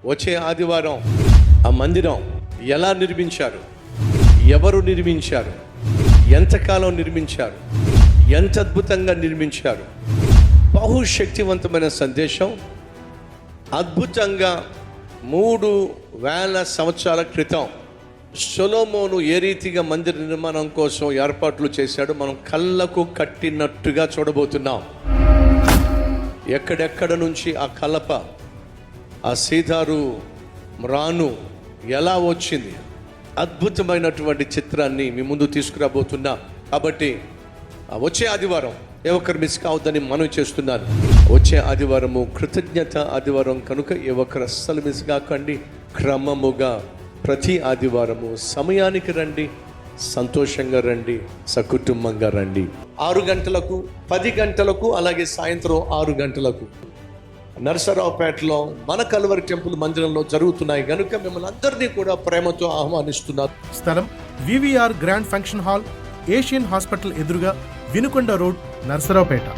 వచ్చే ఆదివారం ఆ మందిరం ఎలా నిర్మించారు, ఎవరు నిర్మించారు, ఎంతకాలం నిర్మించారు, ఎంత అద్భుతంగా నిర్మించారు, బహుశక్తివంతమైన సందేశం. అద్భుతంగా 3000 సంవత్సరాల క్రితం సొలొమోను ఏ రీతిగా మందిర నిర్మాణం కోసం ఏర్పాట్లు చేశాడో మనం కళ్ళకు కట్టినట్టుగా చూడబోతున్నాం. ఎక్కడెక్కడ నుంచి ఆ కలప, ఆ సీదారు రాను ఎలా వచ్చింది, అద్భుతమైనటువంటి చిత్రాన్ని మీ ముందు తీసుకురాబోతున్నా. కాబట్టి వచ్చే ఆదివారం ఏ ఒక్కరు మిస్ కావద్దని మనం చేస్తున్నాను. వచ్చే ఆదివారము కృతజ్ఞత ఆదివారం కనుక ఏ ఒక్కరు అస్సలు మిస్ కాకండి. క్రమముగా ప్రతి ఆదివారము సమయానికి రండి, సంతోషంగా రండి, సకుటుంబంగా రండి. 6 గంటలకు, 10 గంటలకు, అలాగే సాయంత్రం 6 గంటలకు నరసరావుపేటలో మన కల్వరి టెంపుల్ మందిరంలో జరుగుతున్నాయి కనుక మిమ్మల్ని అందరినీ కూడా ప్రేమతో ఆహ్వానిస్తున్నారు. స్థలం VVR grand function hall, Asian hospital ఎదురుగా, వినుకొండ రోడ్, నరసరావుపేట.